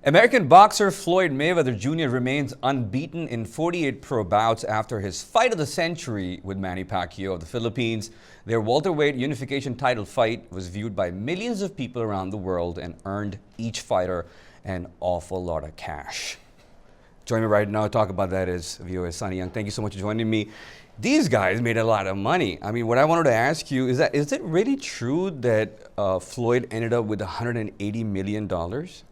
American boxer Floyd Mayweather Jr. remains unbeaten in 48 pro bouts after his fight of the century with Manny Pacquiao of the Philippines. Their welterweight unification title fight was viewed by millions of people around the world and earned each fighter an awful lot of cash. Joining me right now to talk about that is VOA Sonny Young. Thank you so much for joining me. These guys made a lot of money. I mean, what I wanted to ask you is it really true that Floyd ended up with $180 million?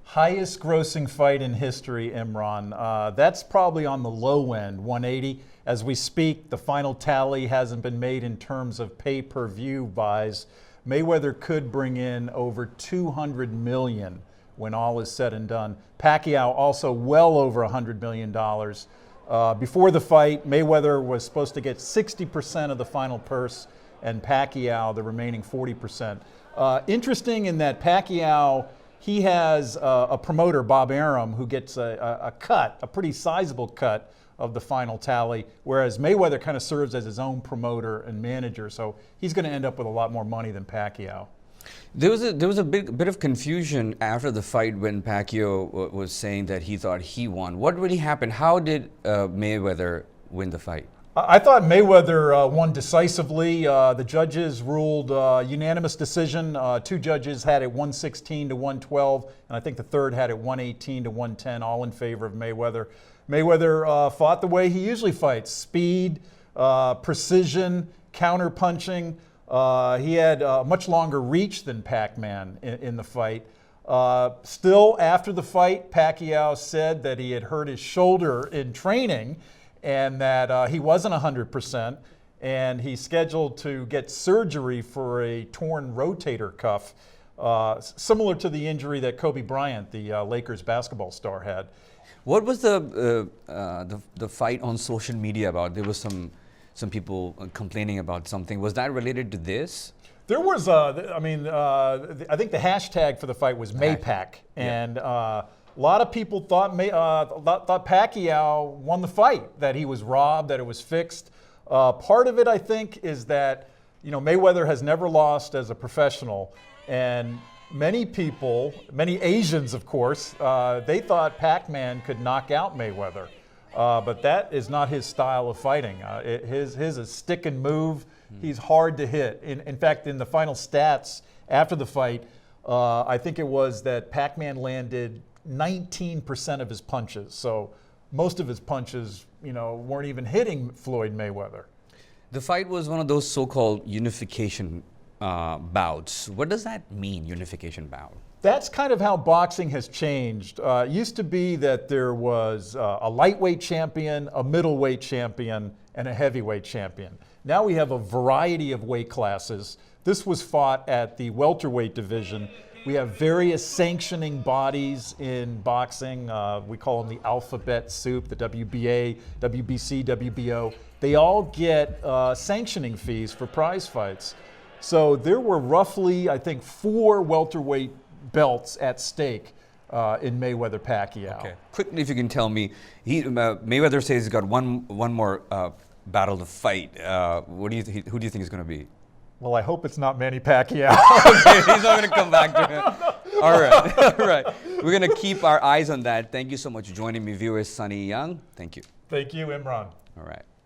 Highest grossing fight in history, Imran. That's probably on the low end, 180. As we speak, the final tally hasn't been made in terms of pay-per-view buys. Mayweather could bring in over 200 million when all is said and done. Pacquiao also well over $100 million. Before the fight, Mayweather was supposed to get 60% of the final purse and Pacquiao the remaining 40%. Interesting in that Pacquiao, he has a promoter, Bob Arum, who gets a cut, a pretty sizable cut of the final tally, whereas Mayweather kind of serves as his own promoter and manager, so he's going to end up with a lot more money than Pacquiao. There was a bit of confusion after the fight when Pacquiao was saying that he thought he won. What really happened? How did Mayweather win the fight? I thought Mayweather won decisively. The judges ruled unanimous decision. Two judges had it 116 to 112, and I think the third had it 118 to 110, all in favor of Mayweather. Mayweather fought the way he usually fights: speed, precision, counter punching. He had much longer reach than Pac-Man in the fight. Still, after the fight, Pacquiao said that he had hurt his shoulder in training and that he wasn't 100%, and he's scheduled to get surgery for a torn rotator cuff, similar to the injury that Kobe Bryant, the Lakers basketball star, had. What was the fight on social media about? There was some people complaining about something. Was that related to this? There was, I think the hashtag for the fight was Maypac, and a lot of people thought Pacquiao won the fight, that he was robbed, that it was fixed. Part of it, I think, is that Mayweather has never lost as a professional, and many people, many Asians, of course, they thought Pac-Man could knock out Mayweather. But that is not his style of fighting. His is stick and move. He's hard to hit. In fact, in the final stats after the fight, I think it was that Pac-Man landed 19% of his punches. So most of his punches, weren't even hitting Floyd Mayweather. The fight was one of those so-called unification bouts. What does that mean, unification bout? That's kind of how boxing has changed. It used to be that there was a lightweight champion, a middleweight champion, and a heavyweight champion. Now we have a variety of weight classes. This was fought at the welterweight division. We have various sanctioning bodies in boxing. We call them the alphabet soup, the WBA, WBC, WBO. They all get sanctioning fees for prize fights. So there were roughly, I think, 4 welterweight belts at stake in Mayweather-Pacquiao. Okay. Quickly, if you can tell me, Mayweather says he's got one more battle to fight. Who do you think it's going to be? Well, I hope it's not Manny Pacquiao. Okay, he's not going to come back to him. All right, all right. We're going to keep our eyes on that. Thank you so much for joining me, viewers. Sonny Young. Thank you. Thank you, Imran. All right.